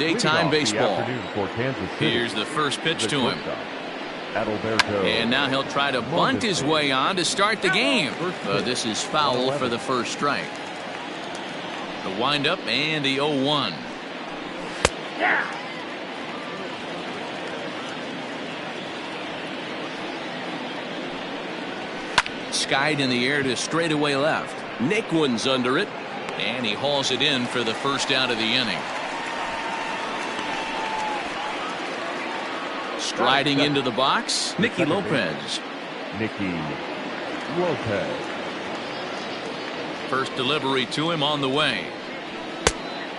daytime baseball. Here's the first pitch to him. And now he'll try to bunt his way on to start the game. This is foul for the first strike. The windup and the 0-1. Skied in the air to straightaway left. Naquin's under it, and he hauls it in for the first out of the inning. Striding into the box, Nicky Lopez. First delivery to him on the way.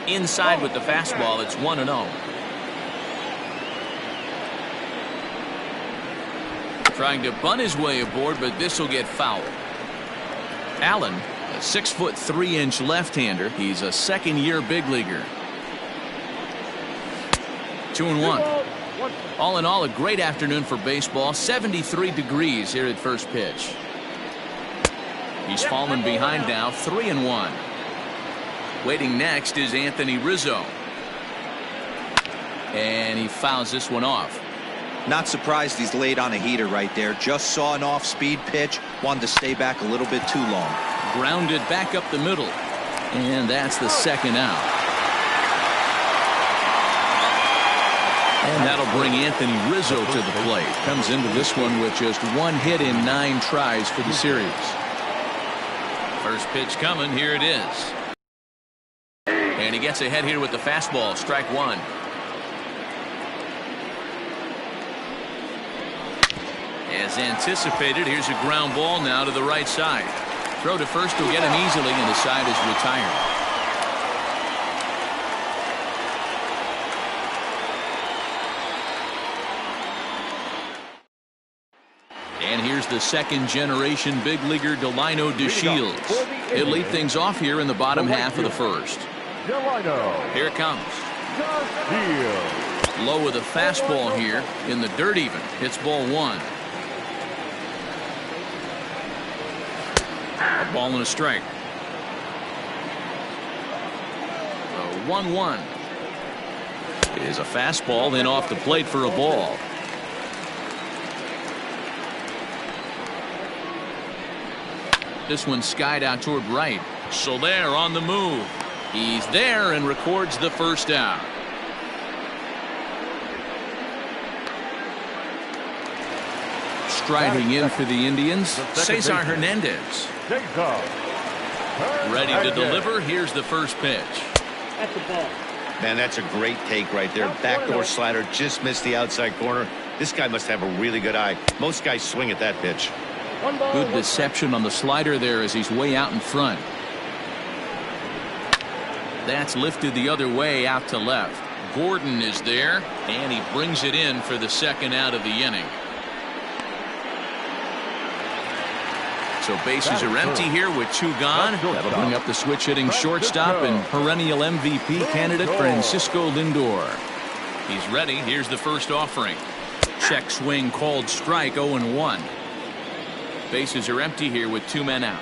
Inside with the fastball, it's 1-0. Trying to bunt his way aboard, but this will get fouled. Allen, a 6'3" left-hander. He's a second-year big leaguer. 2-1. All in all, a great afternoon for baseball. 73 degrees here at first pitch. He's fallen behind now, 3-1. Waiting next is Anthony Rizzo. And he fouls this one off. Not surprised he's laid on a heater right there. Just saw an off-speed pitch. Wanted to stay back a little bit too long. Grounded back up the middle. And that's the second out. And that'll bring Anthony Rizzo to the plate. Comes into this one with just one hit in 9 tries for the series. First pitch coming. Here it is. And he gets ahead here with the fastball. Strike one. As anticipated, here's a ground ball now to the right side. Throw to first will get him easily, and the side is retired. And here's the second-generation big leaguer Delino DeShields. He'll lead things off here in the bottom half of the first. Here it comes. Low with a fastball here in the dirt even. Hits ball one. A ball and a strike. 1-1 is a fastball, then off the plate for a ball. This one skied out toward right. Soler on the move. He's there and records the first out. Striding in for the Indians, Cesar Hernandez. Ready to deliver. Here's the first pitch. At the ball. Man, that's a great take right there. Backdoor slider, just missed the outside corner. This guy must have a really good eye. Most guys swing at that pitch. Good deception on the slider there as he's way out in front. That's lifted the other way out to left. Gordon is there, and he brings it in for the second out of the inning. So bases are empty here with 2 gone. That'll bring up the switch-hitting shortstop and perennial MVP candidate Francisco Lindor. He's ready. Here's the first offering. Check swing called strike. 0-1. Bases are empty here with 2 men out.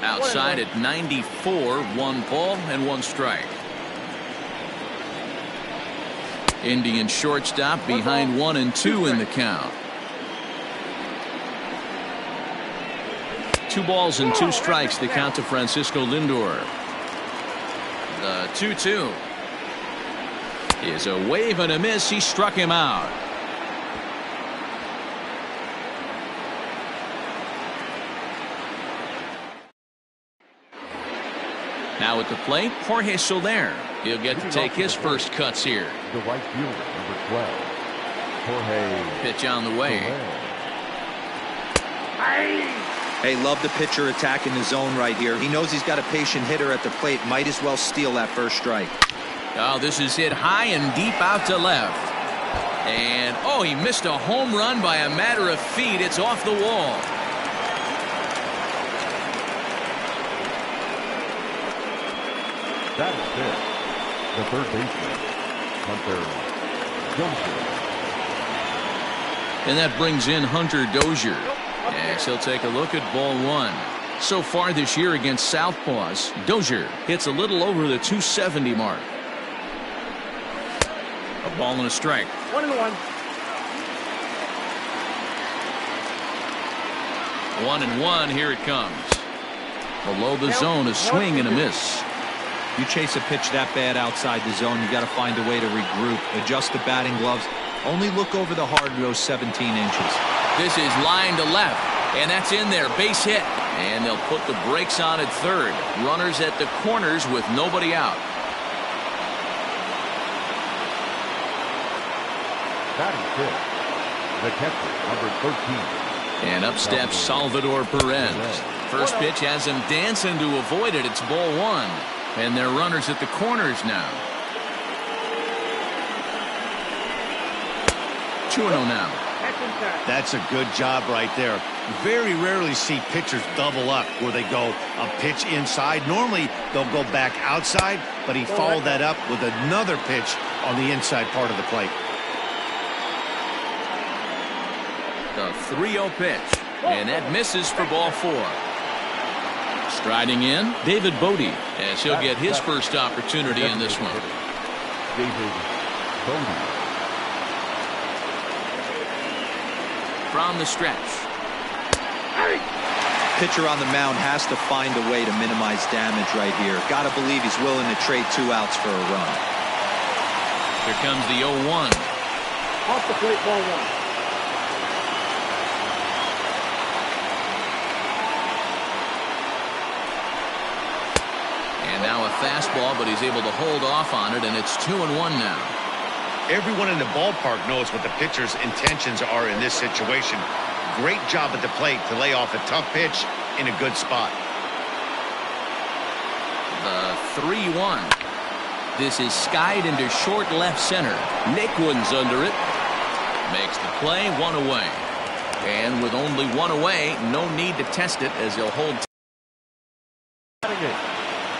Outside at 94, 1 ball and 1 strike. Indian shortstop behind 1 and 2 in the count. 2 balls and 2 strikes, the count to Francisco Lindor. The 2-2 is a wave and a miss. He struck him out. Now at the plate, Jorge Soler. He'll get to take his first cuts here. The right fielder, number 12, Jorge. Pitch on the way. Hey, love the pitcher attacking the zone right here. He knows he's got a patient hitter at the plate. Might as well steal that first strike. Oh, this is hit high and deep out to left. And, oh, he missed a home run by a matter of feet. It's off the wall. That is it. The third baseman, Hunter Dozier. And that brings in Hunter Dozier. Yes, he'll take a look at ball 1. So far this year against Southpaws, Dozier hits a little over the 270 mark. A ball and a strike. 1-1. 1-1. Here it comes. Below the zone, a swing and a miss. You chase a pitch that bad outside the zone, you got to find a way to regroup, adjust the batting gloves. Only look over the hard row 17 inches. This is line to left, and that's in there. Base hit, and they'll put the brakes on at third. Runners at the corners with nobody out. Batting fifth, the catcher, number 13. And up steps Salvador Perez. First pitch has him dancing to avoid it. It's ball one. And they're runners at the corners now. 2-0 now. That's a good job right there. Very rarely see pitchers double up where they go a pitch inside. Normally they'll go back outside, but he followed that up with another pitch on the inside part of the plate. The 3-0 pitch, and that misses for ball four. Striding in, David Bodie, as he'll get his first opportunity in this one. David Bodie. From the stretch. Pitcher on the mound has to find a way to minimize damage right here. Got to believe he's willing to trade 2 outs for a run. Here comes the 0-1. Off the plate, ball one. And now a fastball, but he's able to hold off on it, and it's 2-1 now. Everyone in the ballpark knows what the pitcher's intentions are in this situation. Great job at the plate to lay off a tough pitch in a good spot. The 3-1. This is skied into short left center. Naquin's under it. Makes the play, 1 away. And with only 1 away, no need to test it as he'll hold.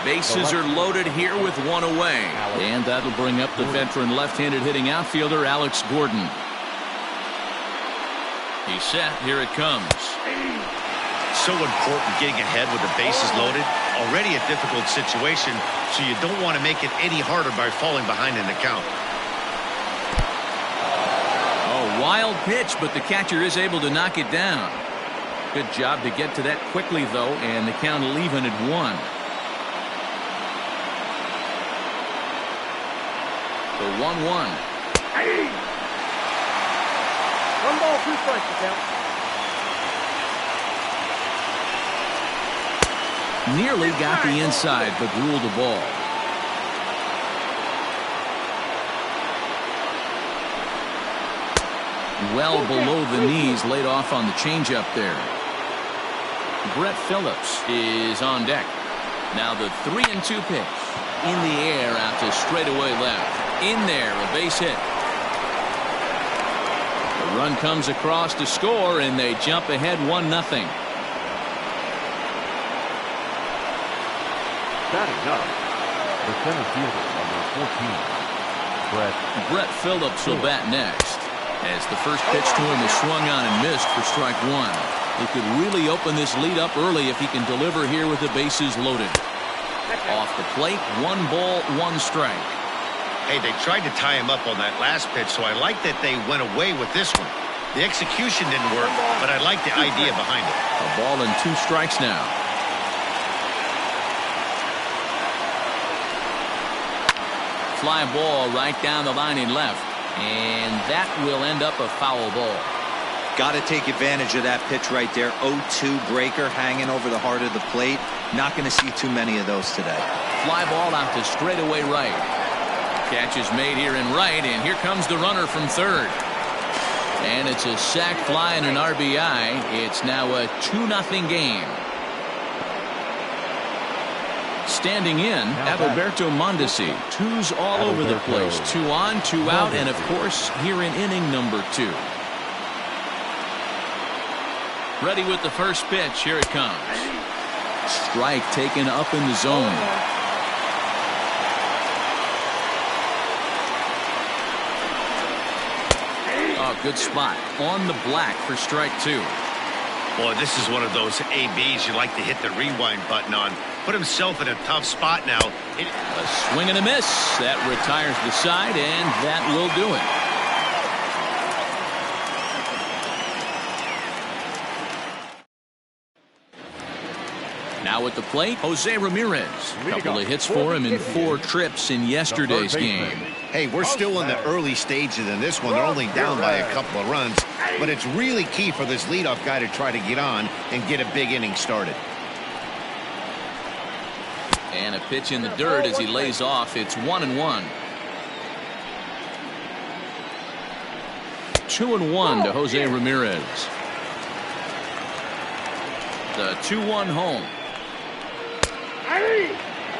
Bases are loaded here with 1 away. And that'll bring up the veteran left-handed hitting outfielder Alex Gordon. He's set. Here it comes. So important getting ahead with the bases loaded. Already a difficult situation, so you don't want to make it any harder by falling behind in the count. Oh, wild pitch, but the catcher is able to knock it down. Good job to get to that quickly, though, and the count will even at 1. The 1-1. 1 ball, 2 strikes to count. Nearly got the inside, but ruled the ball. Well below the knees, laid off on the changeup there. Brett Phillips is on deck. Now the 3-2 pitch. In the air out to straightaway left. In there, a base hit. The run comes across to score, and they jump ahead 1-0. Batting up, the center fielder, number 14, Brett Phillips will bat next. As the first pitch to him is swung on and missed for strike 1. He could really open this lead up early if he can deliver here with the bases loaded. Off the plate, 1 ball, 1 strike. Hey, they tried to tie him up on that last pitch, so I like that they went away with this one. The execution didn't work, but I like the idea behind it. A ball and 2 strikes now. Fly ball right down the line in left. And that will end up a foul ball. Got to take advantage of that pitch right there. 0-2 breaker hanging over the heart of the plate. Not going to see too many of those today. Fly ball out to straightaway right. Catch is made here in right, and here comes the runner from third. And it's a sac fly and an RBI. It's now a 2-0 game. Standing in, Adalberto Mondesi. 2s all over the place. 2 on, 2 out, and of course, here in inning number 2. Ready with the first pitch. Here it comes. Strike taken up in the zone. Oh, good spot. On the black for strike 2. Boy, this is one of those ABs you like to hit the rewind button on. put himself in a tough spot now. A swing and a miss. That retires the side, and that will do it. Now at the plate, Jose Ramirez. A couple of hits for him in 4 trips in yesterday's game. Hey, we're still in the early stages in this one. They're only down by a couple of runs, but it's really key for this leadoff guy to try to get on and get a big inning started. And a pitch in the dirt as he lays off. It's 1-1. 2-1 to Jose Ramirez. The 2-1 home.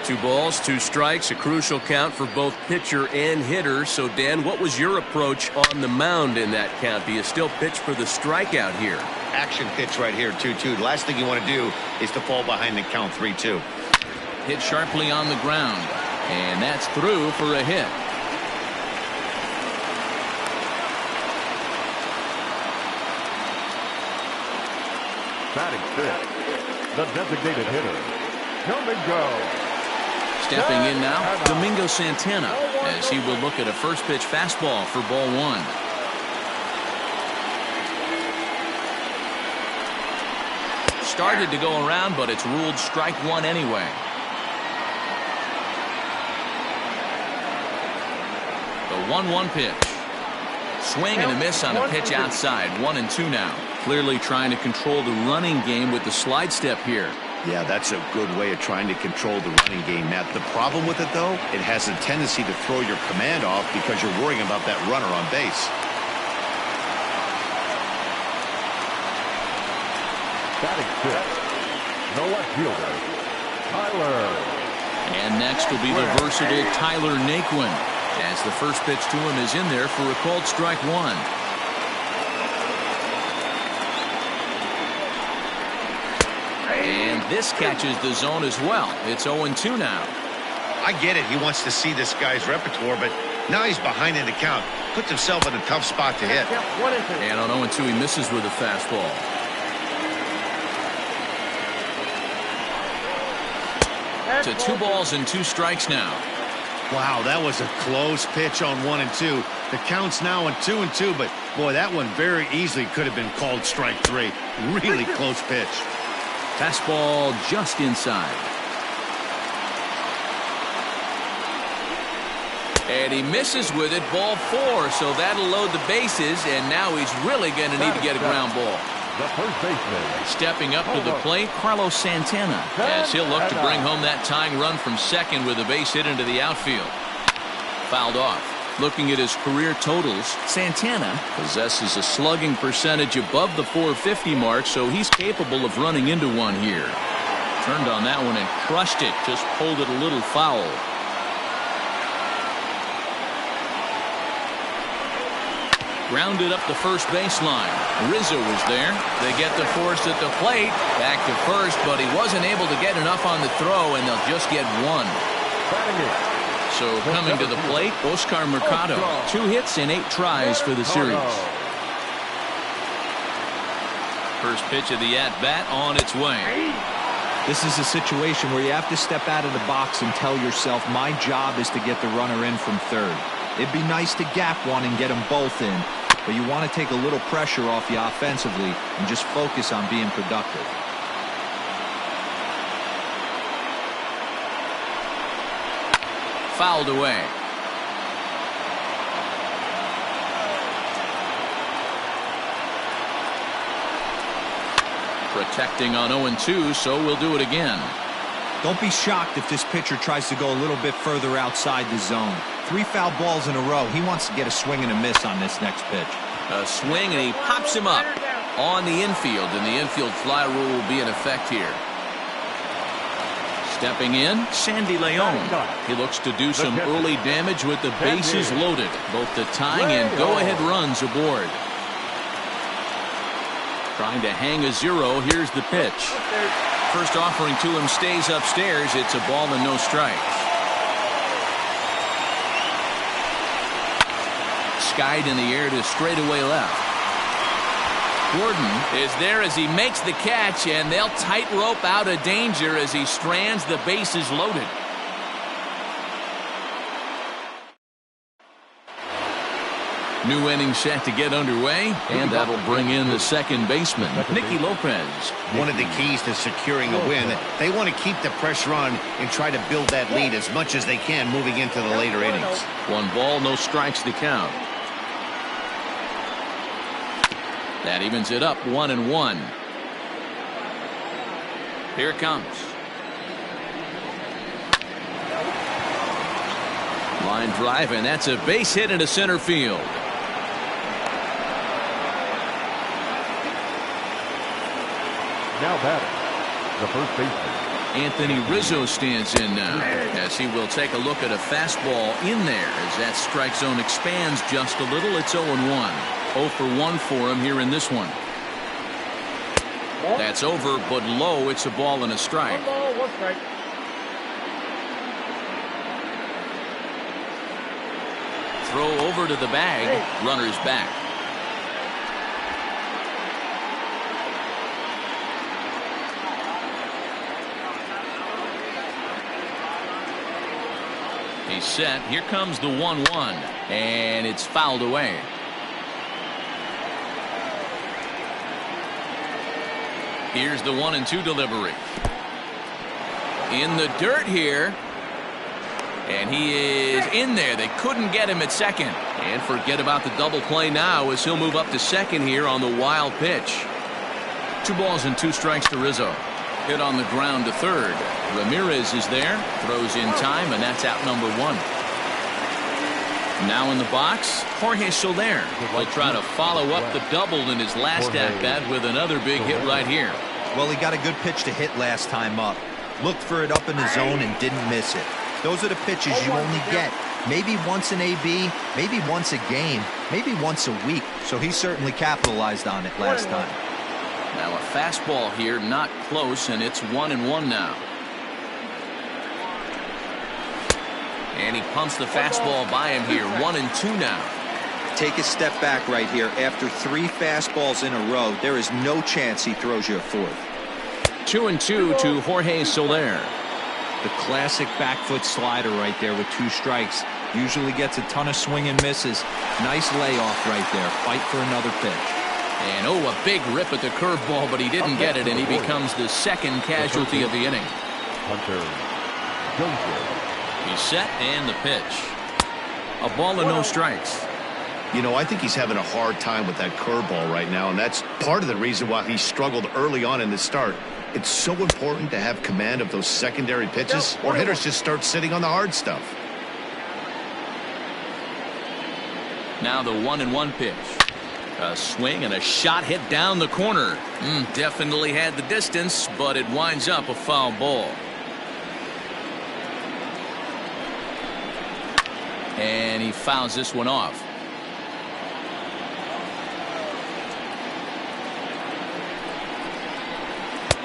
2 balls, 2 strikes, a crucial count for both pitcher and hitter. So, Dan, what was your approach on the mound in that count? Do you still pitch for the strikeout here? Action pitch right here, 2-2. The last thing you want to do is to fall behind the count 3-2. Hit sharply on the ground, and that's through for a hit. Batting 5th, the designated hitter, Domingo. Stepping in now, Domingo Santana, as he will look at a first pitch fastball for ball 1. Started to go around, but it's ruled strike 1 anyway. The 1-1 pitch. Swing and a miss on a pitch outside. 1-2 now. Clearly trying to control the running game with the slide step here. Yeah, that's a good way of trying to control the running game, Matt. The problem with it, though, it has a tendency to throw your command off because you're worrying about that runner on base. Batting 5th, the left fielder, Tyler. And next will be the versatile Tyler Naquin, as the first pitch to him is in there for a called strike 1. And this catches the zone as well. It's 0-2 now. I get it. He wants to see this guy's repertoire, but now he's behind in the count. Puts himself in a tough spot to hit. And on 0-2, he misses with a fastball. To 2 balls and 2 strikes now. Wow, that was a close pitch on 1 and 2. The count's now on 2 and 2, but boy, that one very easily could have been called strike 3. Really close pitch. Fastball just inside. And he misses with it, ball 4, so that'll load the bases, and now he's really going to need to get a ground ball. The first baseman. Stepping up to the plate, Carlos Santana, as he'll look to bring home that tying run from second with a base hit into the outfield. Fouled off. Looking at his career totals, Santana possesses a slugging percentage above the .450 mark, so he's capable of running into one here. Turned on that one and crushed it, just pulled it a little foul. Grounded up the first baseline. Rizzo was there. They get the force at the plate. Back to first, but he wasn't able to get enough on the throw, and they'll just get 1. So coming to the plate, Oscar Mercado. 2 hits and 8 tries for the series. First pitch of the at-bat on its way. This is a situation where you have to step out of the box and tell yourself, my job is to get the runner in from third. It'd be nice to gap one and get them both in, but you want to take a little pressure off you offensively and just focus on being productive. Fouled away. Protecting on 0-2, so we'll do it again. Don't be shocked if this pitcher tries to go a little bit further outside the zone. 3 foul balls in a row. He wants to get a swing and a miss on this next pitch. A swing, and he pops him up on the infield, and the infield fly rule will be in effect here. Stepping in, Sandy Leon. He looks to do some early damage with the bases loaded. Both the tying and go-ahead runs aboard. Trying to hang a 0. Here's the pitch. First offering to him stays upstairs. It's a ball and no strikes. Skied in the air to straightaway left. Gordon is there as he makes the catch, and they'll tightrope out of danger as he strands the bases loaded. New inning set to get underway, and that'll bring in the second baseman, Nicky Lopez. One of the keys to securing a win, they want to keep the pressure on and try to build that lead as much as they can moving into the later innings. 1 ball, no strikes to count. That evens it up 1-1. Here it comes. Line drive, and that's a base hit into center field. Now batting, the first baseman, Anthony Rizzo stands in now, as he will take a look at a fastball in there as that strike zone expands just a little. It's 0-1. 0 for 1 for him here in this one. That's over, but low. It's a ball and a strike. 1 ball, 1 strike. Throw over to the bag. Runner's back. He's set. Here comes the 1-1, and it's fouled away. Here's the 1-2 delivery. In the dirt here. And he is in there. They couldn't get him at second. And forget about the double play now as he'll move up to second here on the wild pitch. 2 balls and 2 strikes to Rizzo. Hit on the ground to third. Ramirez is there. Throws in time, and that's out number 1. Now in the box, Jorge Soler will try to follow up the double in his last at-bat with another big hit right here. Well, he got a good pitch to hit last time up. Looked for it up in the zone and didn't miss it. Those are the pitches you only get maybe once in AB, maybe once a game, maybe once a week. So he certainly capitalized on it last time. Now a fastball here, not close, and it's 1-1 now. And he pumps the fastball by him here. 1-2 now. Take a step back right here. After 3 fastballs in a row, there is no chance he throws you a 4th. 2-2 to Jorge Soler. The classic back foot slider right there with 2 strikes. Usually gets a ton of swing and misses. Nice layoff right there. Fight for another pitch. And a big rip at the curveball, but he didn't get it, and he becomes the second casualty of the inning. Hunter Dozier. He's set, and the pitch. A ball and no strikes. You know, I think he's having a hard time with that curveball right now, and that's part of the reason why he struggled early on in the start. It's so important to have command of those secondary pitches, or hitters just start sitting on the hard stuff. Now the 1-1 pitch. A swing and a shot hit down the corner. Definitely had the distance, but it winds up a foul ball. And he fouls this one off.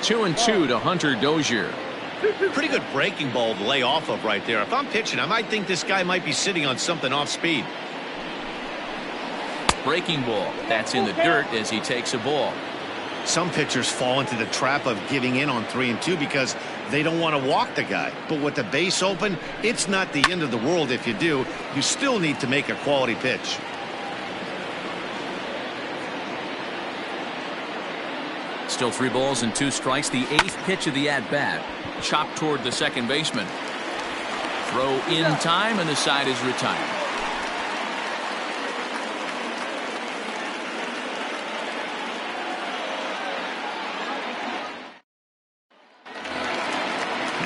Two and two to Hunter Dozier. Pretty good breaking ball to lay off of right there. If I'm pitching, I might think this guy might be sitting on something off speed. Breaking ball. That's in the dirt as he takes a ball. Some pitchers fall into the trap of giving in on 3 and 2 because they don't want to walk the guy. But with the base open, it's not the end of the world if you do. You still need to make a quality pitch. Still 3 balls and 2 strikes. The 8th pitch of the at-bat. Chopped toward the second baseman. Throw in time, and the side is retired.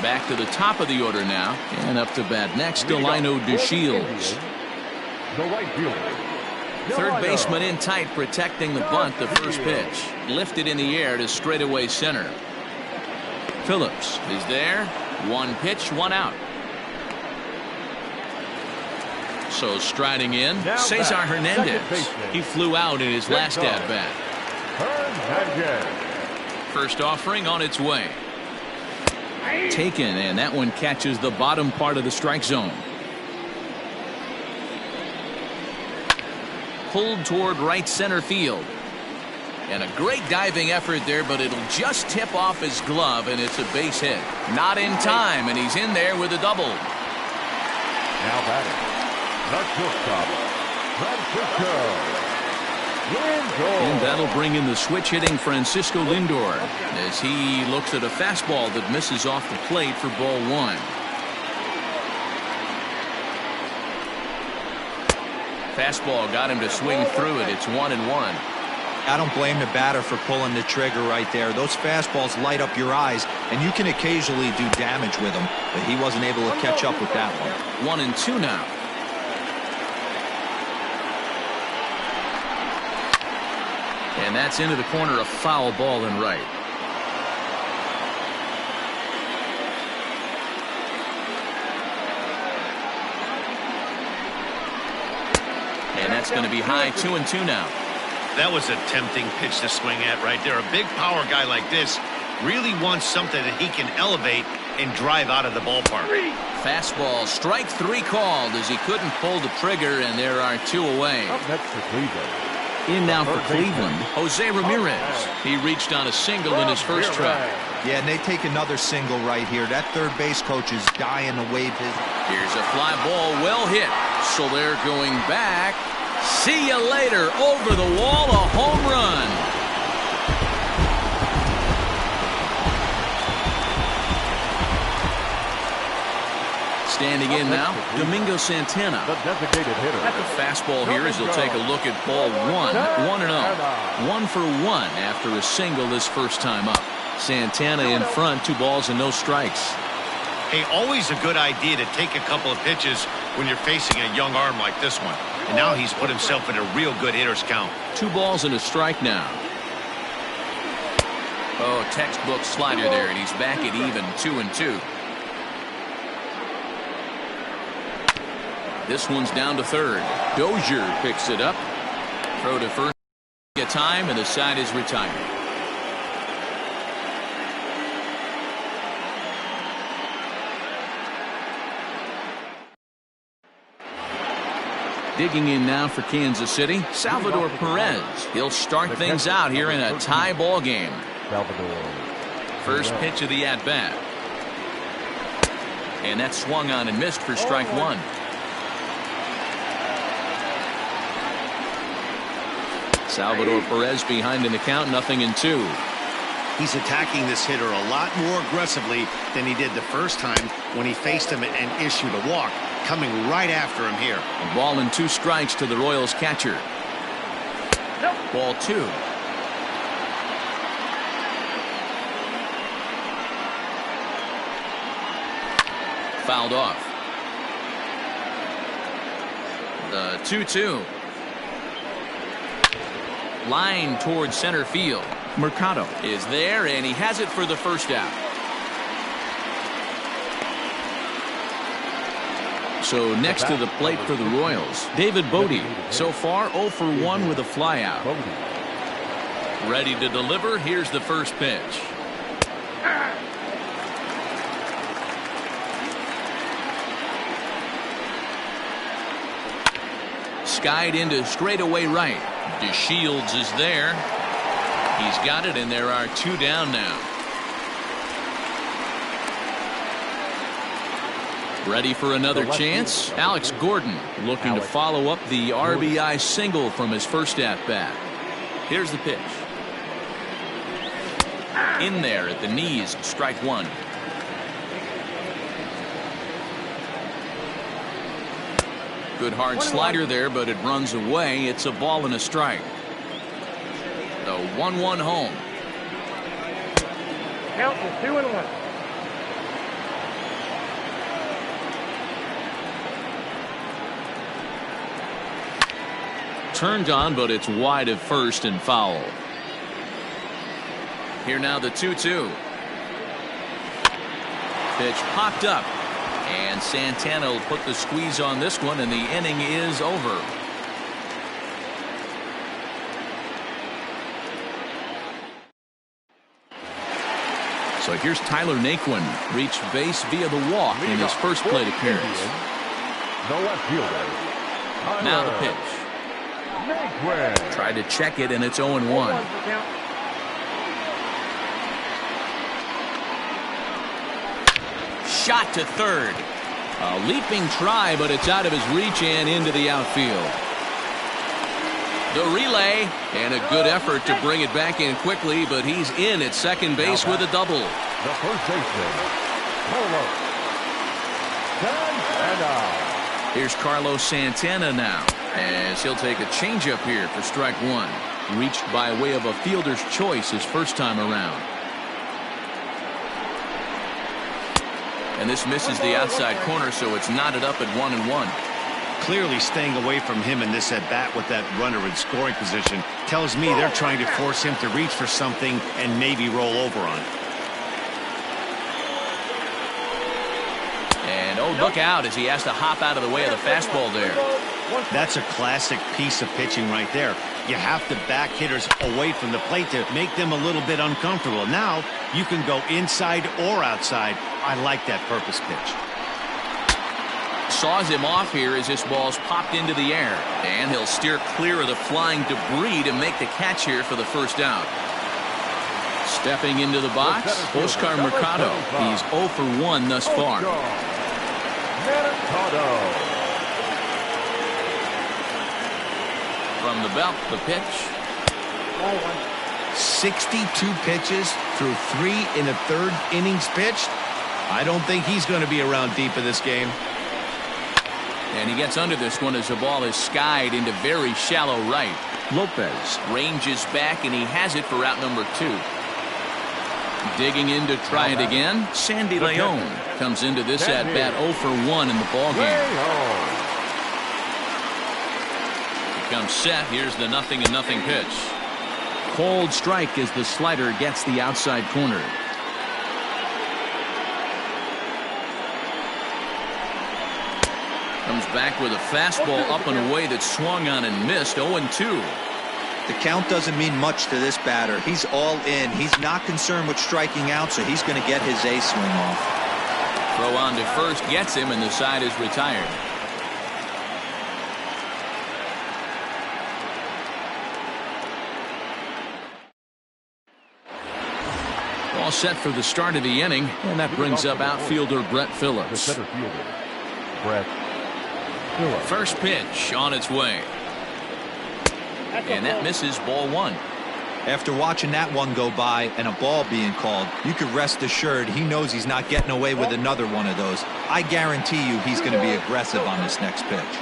Back to the top of the order now, and up to bat next, Delino DeShields. The right fielder. Third baseman in tight, protecting the bunt. The first pitch lifted in the air to straightaway center. Phillips is there. 1 pitch, 1 out. So striding in, Cesar Hernandez. He flew out in his last at bat. First offering on its way. Taken, and that one catches the bottom part of the strike zone. Pulled toward right center field. And a great diving effort there, but it'll just tip off his glove, and it's a base hit. Not in time, and he's in there with a double. Now batting, the shortstop, Francisco Lindor. And that'll bring in the switch-hitting Francisco Lindor as he looks at a fastball that misses off the plate for ball one. Fastball got him to swing through it. It's 1-1. I don't blame the batter for pulling the trigger right there. Those fastballs light up your eyes, and you can occasionally do damage with them, but he wasn't able to catch up with that one. 1-2 now. And that's into the corner, a foul ball and right. And that's going to be high. 2-2 now. That was a tempting pitch to swing at right there. A big power guy like this really wants something that he can elevate and drive out of the ballpark. Fastball, strike three called as he couldn't pull the trigger, and there are two away. Up next for Cleveland. In now for Cleveland, Jose Ramirez. He reached on a single in his first try. Yeah, and they take another single right here. That third base coach is dying to wave his. Here's a fly ball, well hit. So they're going back. See you later. Over the wall, a home run. Standing in now, Domingo Santana. The designated hitter. The fastball here as he'll take a look at ball one. 1-0. 1 for 1 after a single this first time up. Santana in front, 2 balls and no strikes. Hey, always a good idea to take a couple of pitches when you're facing a young arm like this one. And now he's put himself in a real good hitter's count. 2 balls and a strike now. Oh, textbook slider there, and he's back at even 2-2. This one's down to third. Dozier picks it up. Throw to first. A time, and the side is retired. Digging in now for Kansas City, Salvador Perez. He'll start things out here in a tie ball game. Salvador. First pitch of the at-bat. And that swung on and missed for strike one. Salvador Perez behind in the count, 0-2. He's attacking this hitter a lot more aggressively than he did the first time when he faced him and issued a walk, coming right after him here. A ball and 2 strikes to the Royals catcher. Ball 2. Fouled off. The 2-2. Line towards center field. Mercado is there, and he has it for the first out. So next to the plate for the Royals, David Bodie. So far 0 for 1 with a flyout. Ready to deliver. Here's the first pitch. Skied into straightaway right. DeShields is there. He's got it, and there are 2 down now. Ready for another chance? Alex Gordon looking to follow up the RBI single from his first at-bat. Here's the pitch. In there at the knees, strike one. Good hard slider there, but it runs away. It's a ball and a strike. The 1-1 home. Count is 2-1. Turned on, but it's wide of first and foul. Here now the 2-2. Pitch popped up. And Santana will put the squeeze on this one, and the inning is over. So here's Tyler Naquin. Reached base via the walk in his first plate appearance. The left fielder. Now the pitch. Tried to check it, and it's 0-1. Shot to third. A leaping try, but it's out of his reach and into the outfield. The relay, and a good effort to bring it back in quickly, but he's in at second base with a double. The first baseman, Carlos Santana. Here's Carlos Santana now, as he'll take a changeup here for strike one. Reached by way of a fielder's choice his first time around. And this misses the outside corner, so it's knotted up at 1-1. Clearly staying away from him in this at-bat with that runner in scoring position tells me they're trying to force him to reach for something and maybe roll over on it. And oh, look out as he has to hop out of the way of the fastball there. That's a classic piece of pitching right there. You have to back hitters away from the plate to make them a little bit uncomfortable. Now you can go inside or outside. I like that purpose pitch. Saws him off here as this ball's popped into the air, and he'll steer clear of the flying debris to make the catch here for the first out. Stepping into the box, Oscar Mercado. He's 0 for 1 thus far. From the belt, the pitch. 62 pitches through 3 1/3 innings pitched. I don't think he's going to be around deep in this game. And he gets under this one as the ball is skied into very shallow right. Lopez ranges back, and he has it for out number 2. Digging in to try it again. Sandy Leon comes into this at-bat 0 for 1 in the ballgame. Becomes set. Here's the 0-0 pitch. Cold strike as the slider gets the outside corner. Comes back with a fastball up and away that swung on and missed. 0-2. The count doesn't mean much to this batter. He's all in. He's not concerned with striking out, so he's going to get his A swing off. Throw on to first gets him, and the side is retired. All set for the start of the inning, and that brings up outfielder Brett The Phillips. center fielder, Brett Phillips. First pitch on its way. And that misses ball 1. After watching that one go by and a ball being called, you can rest assured he knows he's not getting away with another one of those. I guarantee you he's going to be aggressive on this next pitch.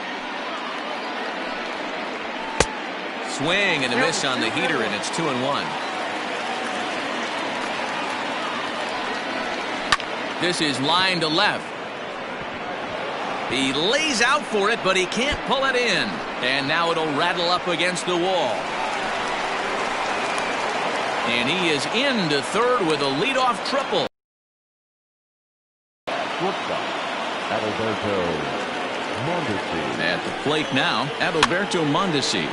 Swing and a miss on the heater, and it's 2-1. This is line to left. He lays out for it, but he can't pull it in. And now it'll rattle up against the wall. And he is into third with a leadoff triple. Shortstop, Adalberto Mondesi. At the plate now, Adalberto Mondesi.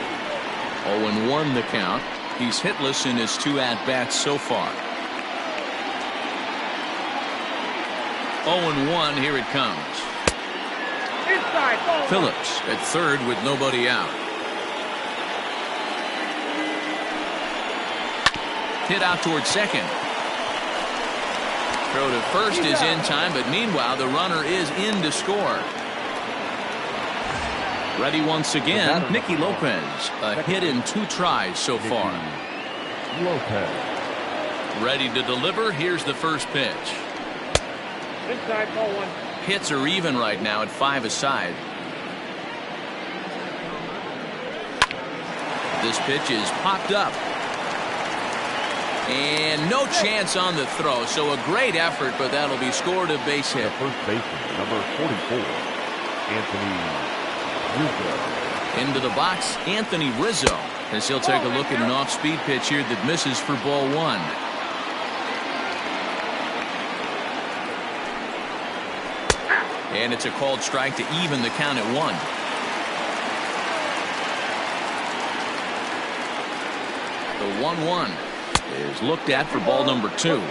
0-1 the count. He's hitless in his 2 at-bats so far. 0-1, here it comes. Phillips at third with nobody out. Hit out towards second. Throw to first is in time, but meanwhile the runner is in to score. Ready once again, Nicky Lopez. A hit in 2 tries so far. Lopez. Ready to deliver. Here's the first pitch. Inside, ball 1. Hits are even right now at 5 aside. This pitch is popped up. And no chance on the throw, so a great effort, but that'll be scored a base hit. The first baseman, number 44, Anthony Rizzo. Into the box, Anthony Rizzo, as he'll take a look at an off-speed pitch here that misses for ball 1. And it's a called strike to even the count at 1. The 1-1 is looked at for ball number 2.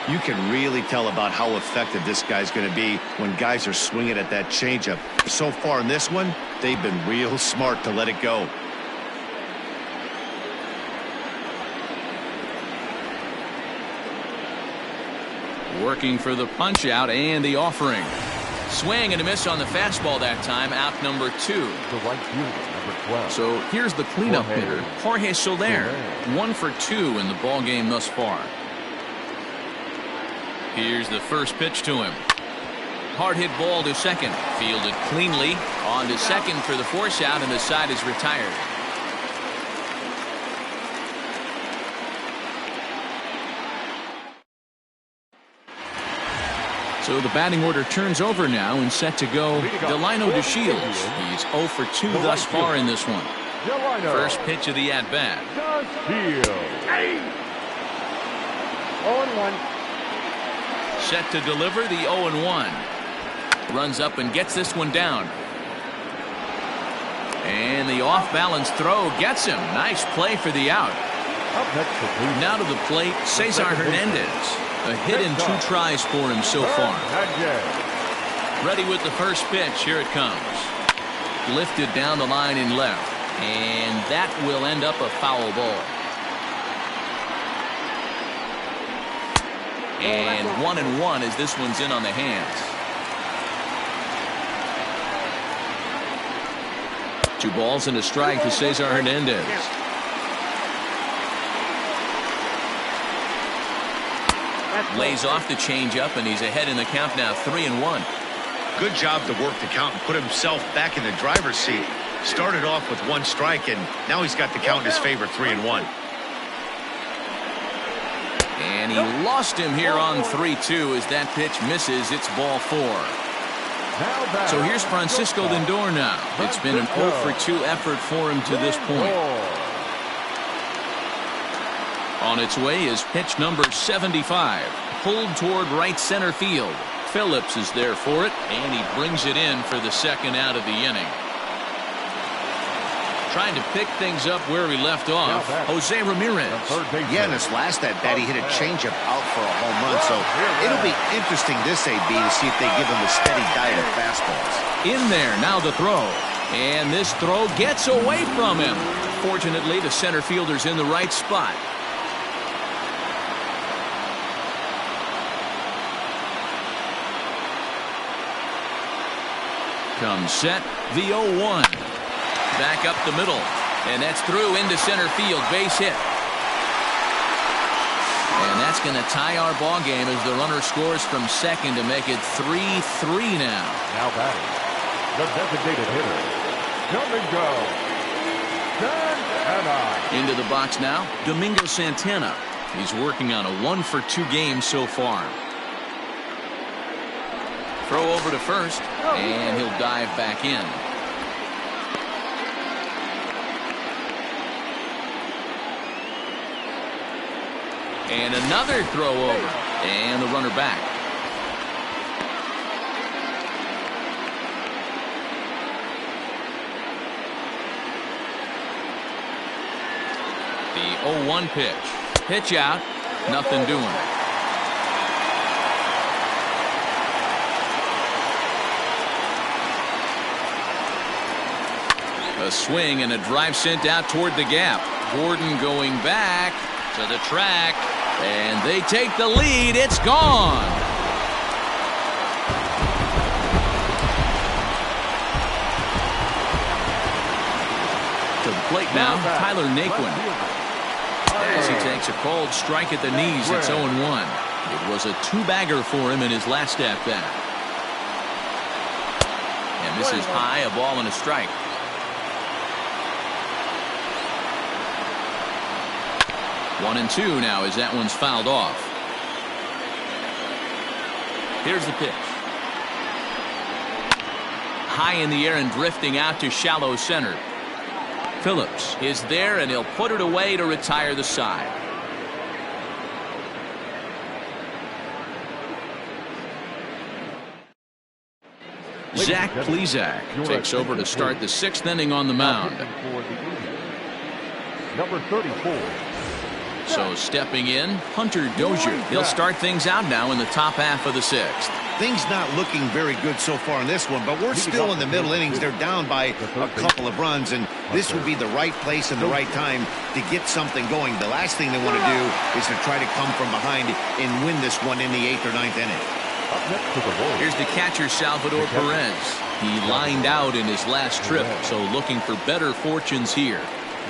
You can really tell about how effective this guy's going to be when guys are swinging at that changeup. So far in this one, they've been real smart to let it go. Working for the punch out and the offering. Swing and a miss on the fastball that time. Out number 2. The right fielder, number 12. So here's the cleanup hitter, Jorge Soler. 1 for 2 in the ball game thus far. Here's the first pitch to him. Hard hit ball to second. Fielded cleanly. On to second for the force out, and the side is retired. So the batting order turns over now and set to go Delino DeShields. He's 0 for 2 thus far in this one. First pitch of the at-bat. 0-1. Set to deliver the 0-1. Runs up and gets this one down. And the off-balance throw gets him. Nice play for the out. Now to the plate, Cesar Hernandez. A hit in 2 tries for him so far. Ready with the first pitch. Here it comes. Lifted down the line in left. And that will end up a foul ball. And 1-1 as this one's in on the hands. 2 balls and a strike to Cesar Hernandez. Lays off the changeup, and he's ahead in the count now, 3-1. Good job to work the count and put himself back in the driver's seat. Started off with 1 strike, and now he's got the count in his favor, 3-1. And he lost him here on 3-2 as that pitch misses. It's ball 4. So here's Francisco Lindor now. It's been an 0 for 2 effort for him to this point. On its way is pitch number 75. Pulled toward right center field. Phillips is there for it, and he brings it in for the second out of the inning. Trying to pick things up where we left off, Jose Ramirez. Yeah, in his last at-bat, he hit a changeup out for a home run, so it'll be interesting this AB to see if they give him a steady diet of fastballs. In there, now the throw. And this throw gets away from him. Fortunately, the center fielder's in the right spot. Comes set, the 0-1. Back up the middle, and that's through into center field, base hit. And that's going to tie our ball game as the runner scores from second to make it 3-3 now. Now batting, the designated hitter, Domingo Santana. Into the box now, Domingo Santana. He's working on a 1 for 2 game so far. Throw over to first, and he'll dive back in. And another throw over, and the runner back. The 0-1 pitch. Pitch out, nothing doing. A swing and a drive sent out toward the gap. Gordon going back to the track, and they take the lead. It's gone. To the plate now, Tyler Naquin. As he takes a cold strike at the knees, it's 0-1. It was a 2-bagger for him in his last at-bat. And this is high, a ball and a strike. 1-2 now as that one's fouled off. Here's the pitch. High in the air and drifting out to shallow center. Phillips is there, and he'll put it away to retire the side. Zach Plesac takes over to start the 6th inning on the mound. Number 34. So stepping in, Hunter Dozier. He'll start things out now in the top half of the 6th. Things not looking very good so far in this one, but we're still in the middle innings. They're down by a couple of runs, and this would be the right place and the right time to get something going. The last thing they want to do is to try to come from behind and win this one in the 8th or 9th inning. Here's the catcher, Salvador Perez. He lined out in his last trip, so looking for better fortunes here.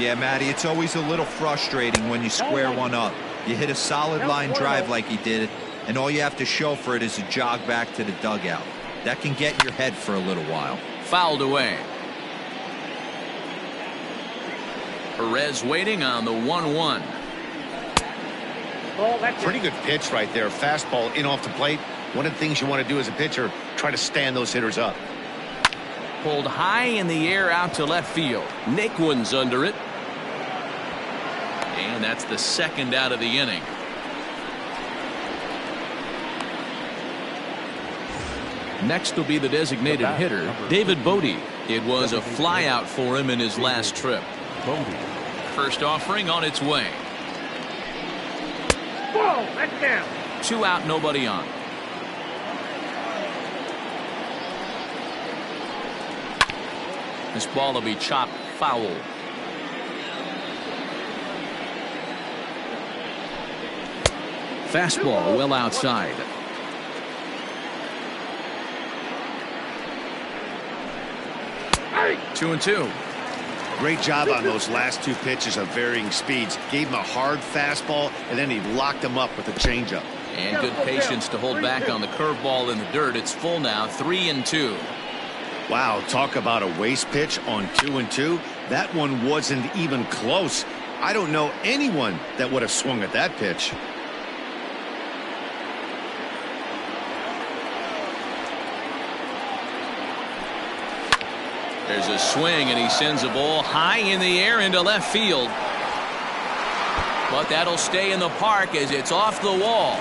Yeah, Matty, it's always a little frustrating when you square one up. You hit a solid line drive like he did, and all you have to show for it is a jog back to the dugout. That can get in your head for a little while. Fouled away. Perez waiting on the 1-1. Pretty good pitch right there. Fastball in off the plate. One of the things you want to do as a pitcher, try to stand those hitters up. Pulled high in the air out to left field. Naquin's under it. And that's the second out of the inning. Next will be the designated hitter, David Bodie. It was a flyout for him in his last trip. First offering on its way. Whoa, that's down. 2 out, nobody on. This ball will be chopped foul. Fastball well outside. Hey. 2-2. Great job on those last 2 pitches of varying speeds. Gave him a hard fastball, and then he locked him up with a changeup. And good patience to hold back on the curveball in the dirt. It's full now, 3-2. Wow, talk about a waste pitch on 2-2. That one wasn't even close. I don't know anyone that would have swung at that pitch. There's a swing, and he sends a ball high in the air into left field. But that'll stay in the park as it's off the wall.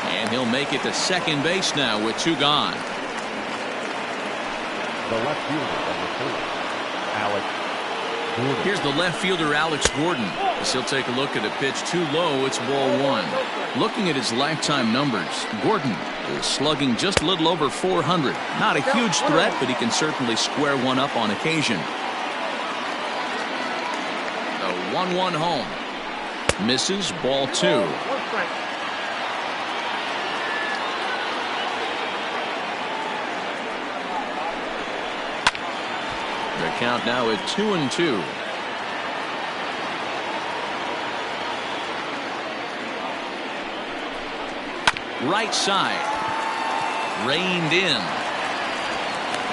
And he'll make it to second base now with 2 gone. The left fielder of the first, Alex Gordon. Here's the left fielder, Alex Gordon. As he'll take a look at a pitch too low. It's ball 1. Looking at his lifetime numbers, Gordon is slugging just a little over 400. Not a huge threat, but he can certainly square one up on occasion. The 1-1 home. Misses, ball 2. The count now at 2-2. Right side. Reined in.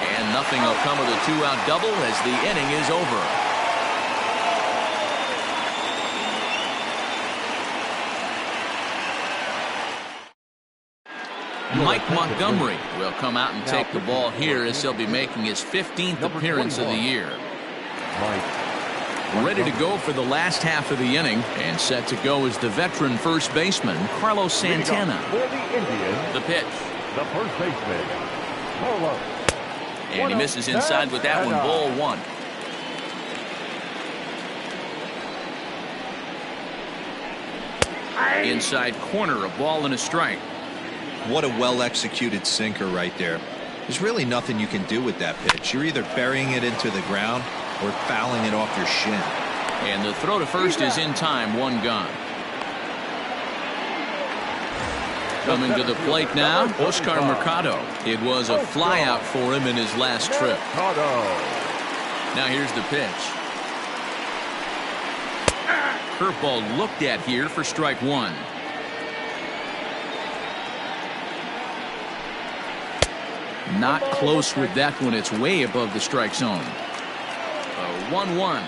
And nothing will come of the 2-out double as the inning is over. Mike Montgomery will come out and take the ball here as he'll be making his 15th appearance of the year. Ready to go for the last half of the inning, and set to go is the veteran first baseman, Carlos Santana. For the Indians, The pitch. the first baseman, Carlos. And he misses inside with that one, ball 1. Inside corner, a ball and a strike. What a well-executed sinker right there. There's really nothing you can do with that pitch. You're either burying it into the ground or fouling it off your shin. And the throw to first is in time, 1 gone. Coming to the plate now, Oscar Mercado. It was a flyout for him in his last trip. Now here's the pitch. Curveball looked at here for strike 1. Not close with that one. It's way above the strike zone. A 1-1.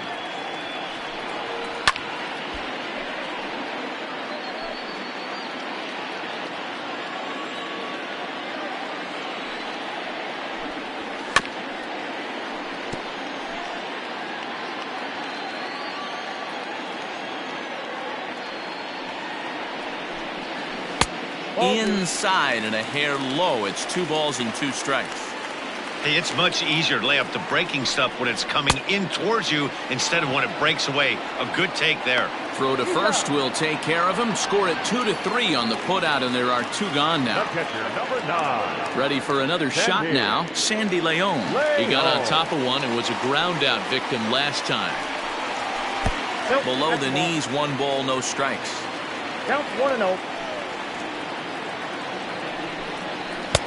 Inside and a hair low. It's 2 balls and 2 strikes. Hey, it's much easier to lay up the breaking stuff when it's coming in towards you instead of when it breaks away. A good take there. Throw to first will take care of him. Score it 2-3 on the putout, and there are 2 gone now. Number 9. Ready for another shot now. Sandy Leon. He got on top of one and was a ground out victim last time. Below the knees, 1 ball, no strikes. Count 1-0.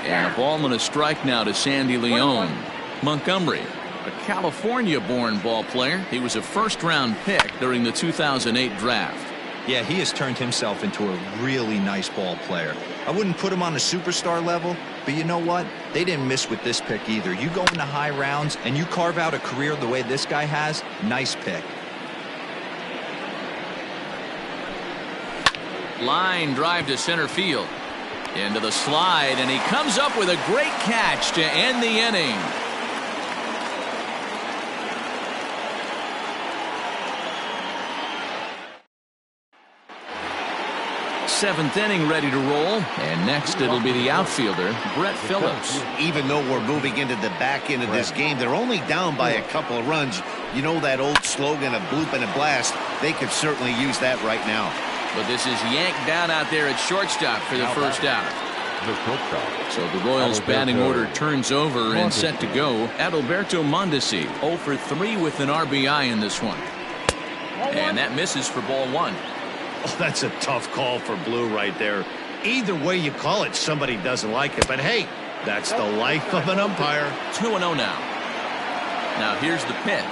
And a ball and a strike now to Sandy Leon. Montgomery, a California-born ball player. He was a first-round pick during the 2008 draft. Yeah, he has turned himself into a really nice ball player. I wouldn't put him on a superstar level, but you know what? They didn't miss with this pick either. You go into high rounds and you carve out a career the way this guy has, nice pick. Line drive to center field. Into the slide, and he comes up with a great catch to end the inning. Seventh inning ready to roll, and next it'll be the outfielder, Brett Phillips. Even though we're moving into the back end of this game, they're only down by a couple of runs. You know that old slogan of bloop and a blast? They could certainly use that right now. But this is yanked down out there at shortstop for the first out. So the Royals batting order turns over and set to go. Adalberto Mondesi 0 for 3 with an RBI in this one. And that misses for ball 1. Oh, that's a tough call for Blue right there. Either way you call it, somebody doesn't like it. But hey, that's the life of an umpire. 2-0 now. Now here's the pitch.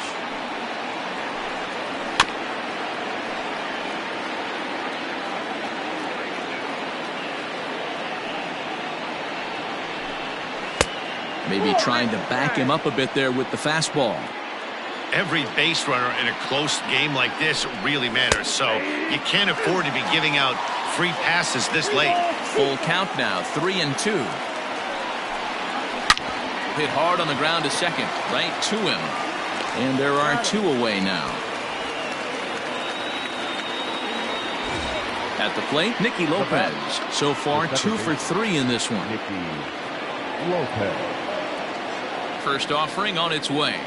Maybe trying to back him up a bit there with the fastball. Every base runner in a close game like this really matters, so you can't afford to be giving out free passes this late. Full count now, 3-2. Hit hard on the ground to second, right to him. And there are 2 away now. At the plate, Nicky Lopez. So far, 2 for 3 in this one. Nicky Lopez. First offering on its way.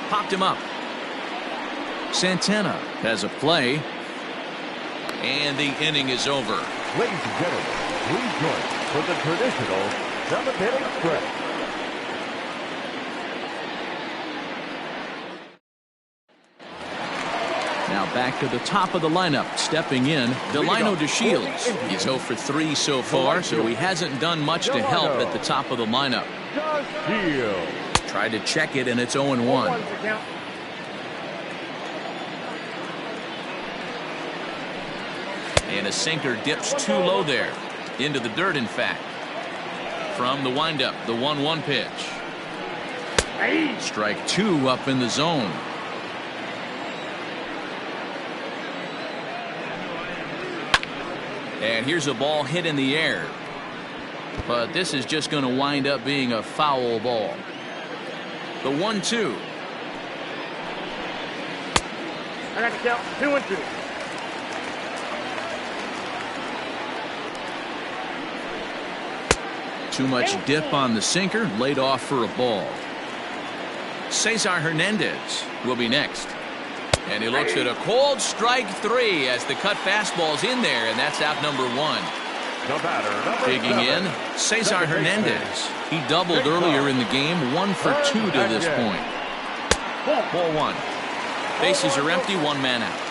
Popped him up. Santana has a play. And the inning is over. Ladies and gentlemen, please join for the traditional 7th-inning stretch. Now back to the top of the lineup. Stepping in, Delino DeShields. He's 0 for 3 so far, so he hasn't done much to help at the top of the lineup. Tried to check it, and it's 0-1. And a sinker dips too low there. Into the dirt, in fact. From the windup, the 1-1 pitch. Strike 2 up in the zone. And here's a ball hit in the air. But this is just going to wind up being a foul ball. The 1-2. I got to count 2-2. Too much dip on the sinker, laid off for a ball. Cesar Hernandez will be next. And he looks at a cold strike 3 as the cut fastball's in there, and that's out number 1. Digging in, Cesar Hernandez. He doubled earlier in the game, 1 for 2 to this point. Ball 1. Bases are empty, 1 man out.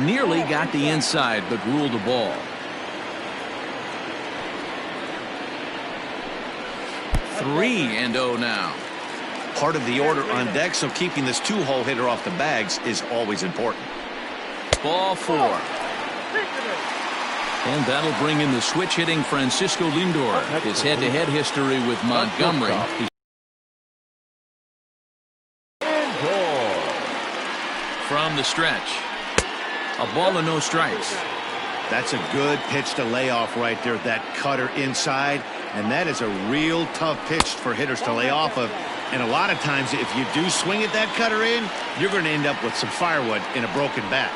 Nearly got the inside, but ruled a ball. 3-0 now. Part of the order on deck, so keeping this 2-hole hitter off the bags is always important. Ball 4. And that'll bring in the switch hitting Francisco Lindor. His head-to-head history with Montgomery. From the stretch. A ball and no strikes. That's a good pitch to lay off right there. That cutter inside. And that is a real tough pitch for hitters to lay off of. And a lot of times, if you do swing at that cutter in, you're going to end up with some firewood in a broken bat.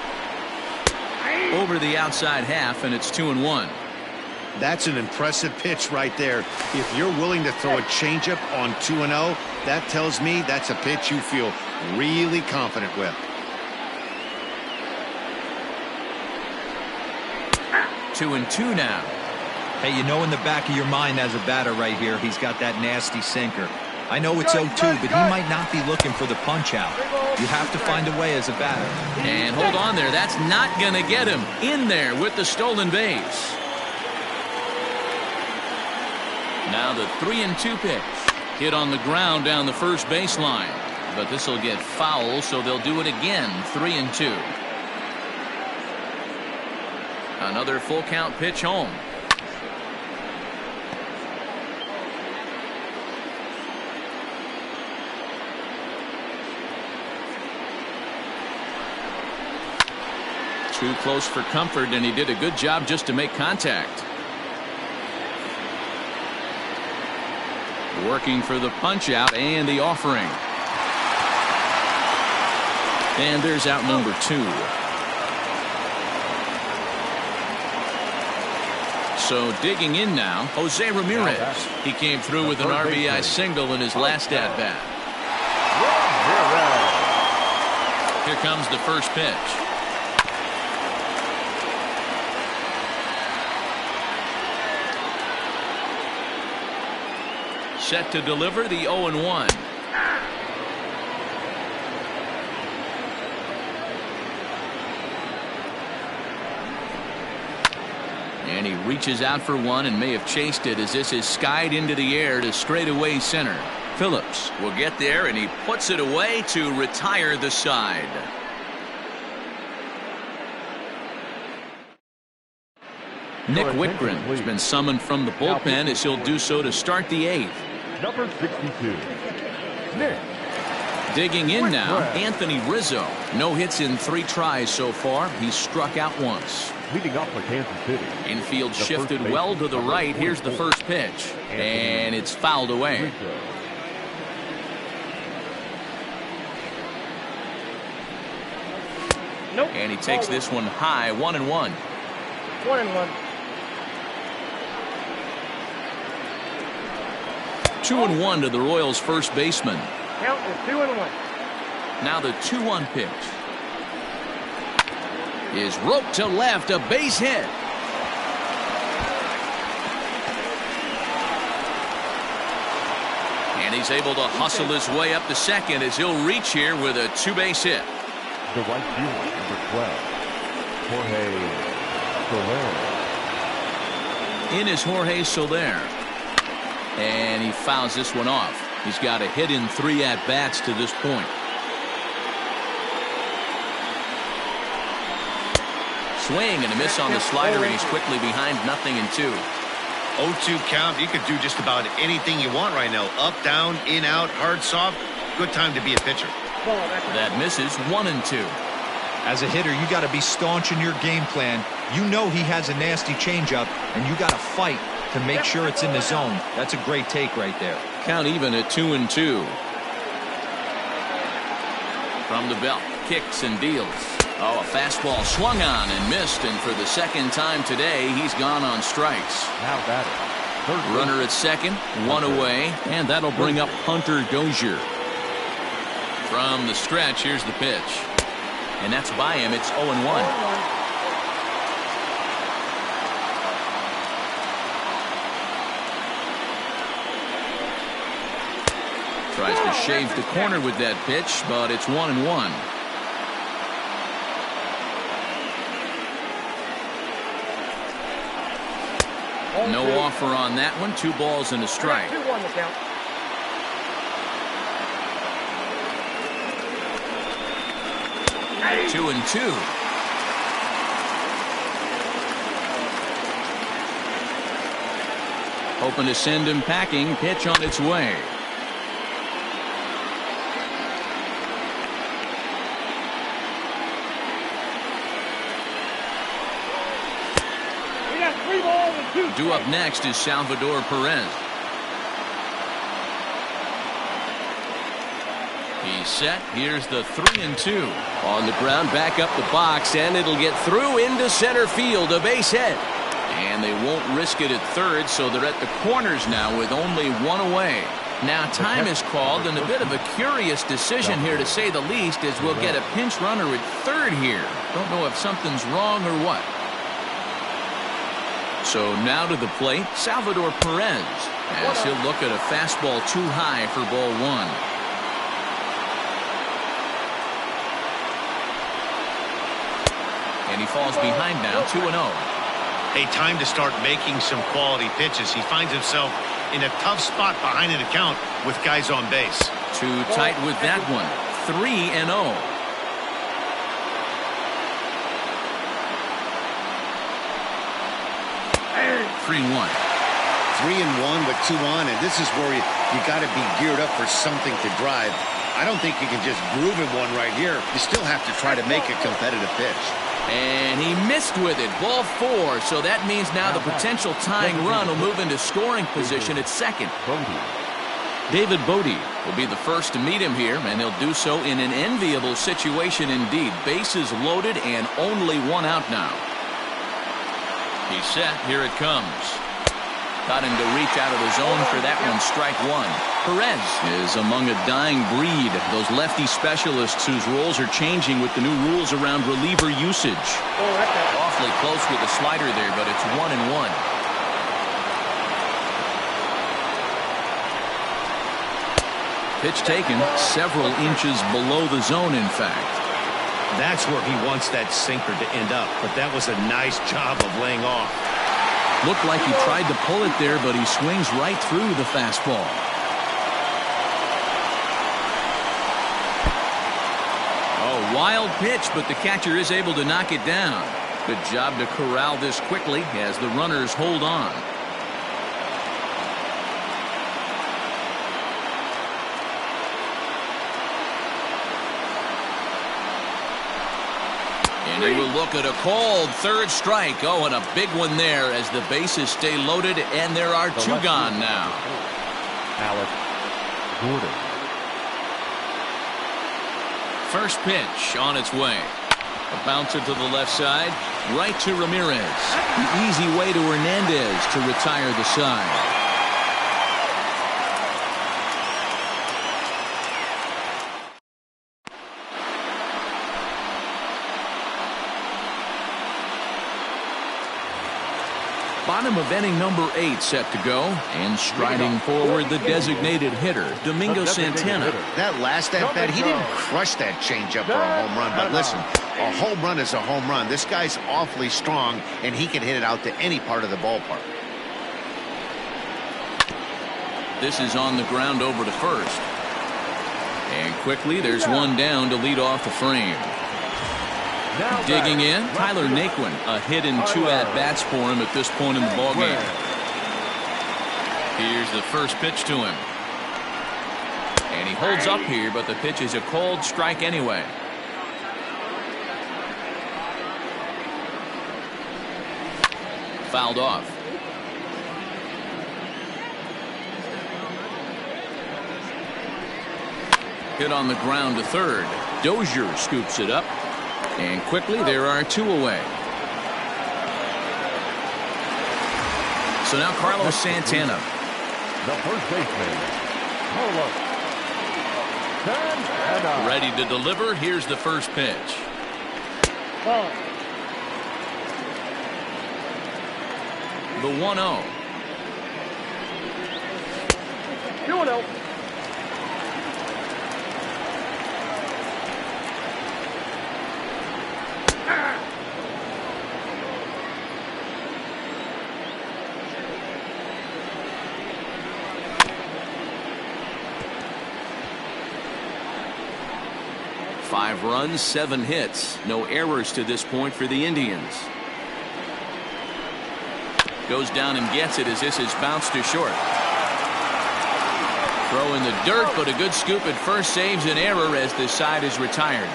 Over the outside half, and it's 2-1. That's an impressive pitch right there. If you're willing to throw a changeup on 2-0, that tells me that's a pitch you feel really confident with. 2-2 now. Hey, you know in the back of your mind as a batter right here, he's got that nasty sinker. I know it's 0-2, but he might not be looking for the punch out. You have to find a way as a batter. And hold on there. That's not going to get him in there with the stolen base. Now the 3-2 pitch. Hit on the ground down the first baseline. But this will get foul, so they'll do it again. 3-2. Another full count pitch home. Too close for comfort, and he did a good job just to make contact. Working for the punch out and the offering. And there's out number 2. So digging in now, Jose Ramirez. He came through with an RBI single in his last at bat. Here comes the first pitch. Set to deliver the 0-1. And he reaches out for one and may have chased it as this is skied into the air to straightaway center. Phillips will get there, and he puts it away to retire the side. Nick Whitgren has been summoned from the bullpen as he'll do so to start the 8th. Number 62, Nick. Digging in now, Anthony Rizzo. No hits in 3 tries so far. He's struck out once. Leading up for Kansas City. Infield shifted well to the right. Here's the first pitch. And it's fouled away. Nope. And he takes this one high. 1-1. 1-1. 2-1 to the Royals' first baseman. Count is 2-1. Now the 2-1 pitch is roped to left, a base hit. And he's able to hustle his way up to second as he'll reach here with a 2-base hit. The right fielder, number 12, Jorge Soler. In is Jorge Soler. And he fouls this one off. He's got a hit in 3 at-bats to this point. Swing and a miss on the slider, and he's quickly behind 0-2. 0-2 count. You could do just about anything you want right now. Up, down, in, out, hard, soft. Good time to be a pitcher. That misses. 1-2. As a hitter, you got to be staunch in your game plan. You know he has a nasty changeup, and you got to fight to make sure it's in the zone. That's a great take right there. Count even at 2-2. From the belt, kicks and deals. Oh, a fastball swung on and missed, and for the second time today, he's gone on strikes. Now batting. Runner at second, 1 away, and that'll bring up Hunter Dozier. From the stretch, here's the pitch. And that's by him. It's 0-1. Tries to shave the corner with that pitch, but it's 1-1. No offer on that one. 2 balls and a strike. 2-1 the count. Two and 2. Hoping to send him packing. Pitch on its way. We got 3 balls and 2 strikes. Due up next is Salvador Perez. He's set. Here's the 3-2. On the ground, back up the box, and it'll get through into center field, a base hit. And they won't risk it at third, so they're at the corners now with only one away. Now time is called, and a bit of a curious decision here to say the least, as we'll get a pinch runner at third here. Don't know if something's wrong or what. So now to the plate, Salvador Perez, as he'll look at a fastball too high for ball one. And he falls behind now, 2-0. A time to start making some quality pitches. He finds himself in a tough spot behind an account with guys on base. Too tight with that one. 3-0. 3-1. 3-1 with 2 on, and this is where you got to be geared up for something to drive. I don't think you can just groove in one right here. You still have to try to make a competitive pitch. And he missed with it. Ball 4. So that means now the potential tying run will move into scoring position at second. David Bodie will be the first to meet him here, and he'll do so in an enviable situation indeed. Bases loaded and only one out now. He's set. Here it comes. Got him to reach out of the zone for that one. Strike one. Perez is among a dying breed. Those lefty specialists whose roles are changing with the new rules around reliever usage. Awfully close with the slider there, but it's 1-1. Pitch taken several inches below the zone, in fact. That's where he wants that sinker to end up, but that was a nice job of laying off. Looked like he tried to pull it there, but he swings right through the fastball. Oh, wild pitch, but the catcher is able to knock it down. Good job to corral this quickly as the runners hold on. And he will look at a called third strike. Oh, and a big one there as the bases stay loaded, and there are 2 gone now. Alex Gordon. First pitch on its way. A bouncer to the left side, right to Ramirez. The easy way to Hernandez to retire the side. Bottom of inning number 8 set to go, and striding forward the designated hitter, Domingo Santana. That last at bat, he didn't crush that changeup for a home run, but listen, a home run is a home run. This guy's awfully strong, and he can hit it out to any part of the ballpark. This is on the ground over to first. And quickly, there's one down to lead off the frame. Digging in, Tyler Naquin, a hit in 2 at-bats for him at this point in the ballgame. Here's the first pitch to him. And he holds up here, but the pitch is a called strike anyway. Fouled off. Hit on the ground to third. Dozier scoops it up. And quickly, there are 2 away. So now Carlos Santana. The first baseman, Carlos Santana. Ready to deliver. Here's the first pitch. The 1-0. 2-0. Five runs, 7 hits. No errors to this point for the Indians. Goes down and gets it as this is bounced to short. Throw in the dirt, but a good scoop at first saves an error as this side is retired.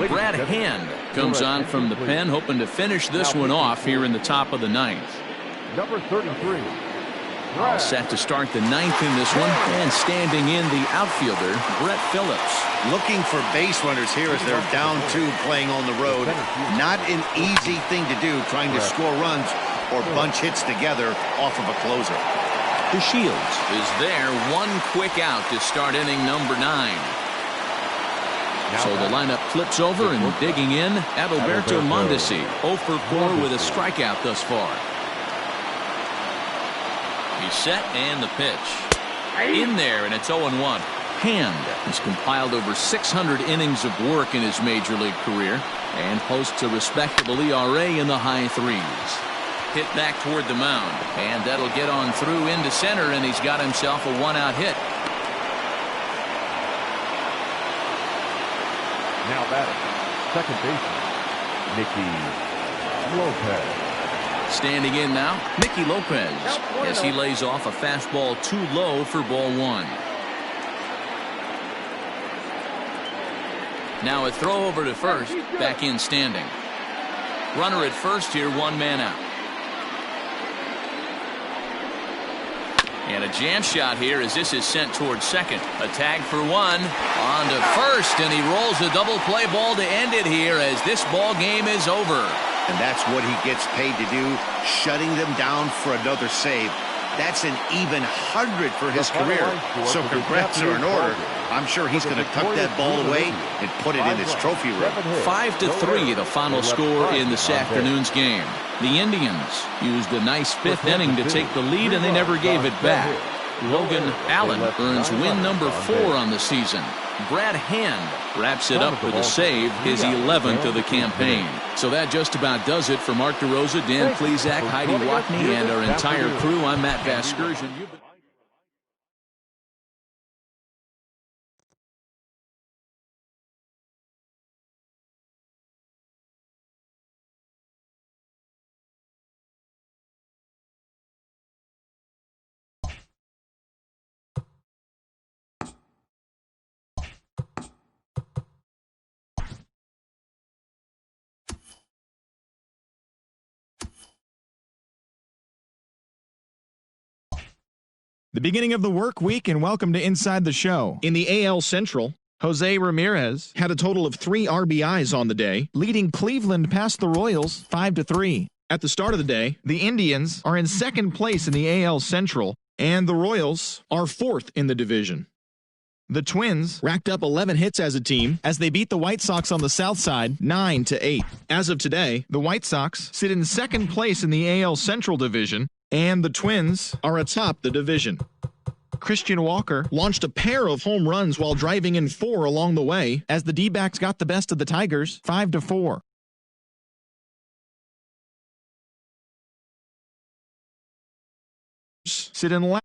Brad Hand comes on from the pen, hoping to finish this one off here in the top of the 9th. Number 33. All set to start the ninth in this one. And standing in, the outfielder, Brett Phillips. Looking for base runners here as they're down 2 playing on the road. Not an easy thing to do, trying to score runs or bunch hits together off of a closer. DeShields is there. One quick out to start inning number 9. So the lineup flips over and digging in, Adalberto Mondesi, 0 for 4 with a strikeout thus far. He's set and the pitch. In there, and it's 0-1. Hand has compiled over 600 innings of work in his major league career and posts a respectable ERA in the high 3s. Hit back toward the mound, and that'll get on through into center, and he's got himself a 1-out hit. Now batting, second baseman, Nicky Lopez. Standing in now, Nicky Lopez, as he lays off a fastball too low for ball 1. Now a throw over to first, back in standing. Runner at first here, 1 man out. And a jam shot here as this is sent towards second. A tag for 1. On to first, and he rolls a double play ball to end it here as this ball game is over. And that's what he gets paid to do, shutting them down for another save. That's an even 100 for his career. So congrats are in order. I'm sure he's going to tuck that ball away and put it in his trophy room. 5-3 the final score in this afternoon's game. The Indians used a nice 5th inning to take the lead, and they never gave it back. Logan Allen earns win number 4 on the season. Brad Hand wraps it up with a save, his 11th of the campaign. So that just about does it for Mark DeRosa, Dan Plesac, Heidi Watney, and our entire crew. I'm Matt Vasgersian. The beginning of the work week, and welcome to Inside the Show. In the AL Central, Jose Ramirez had a total of 3 RBIs on the day, leading Cleveland past the Royals 5-3. At the start of the day, the Indians are in second place in the AL Central, and the Royals are 4th in the division. The Twins racked up 11 hits as a team as they beat the White Sox on the south side 9-8. As of today, the White Sox sit in second place in the AL Central division, and the Twins are atop the division. Christian Walker launched a pair of home runs while driving in 4 along the way as the D-backs got the best of the Tigers 5-4. Sit in last.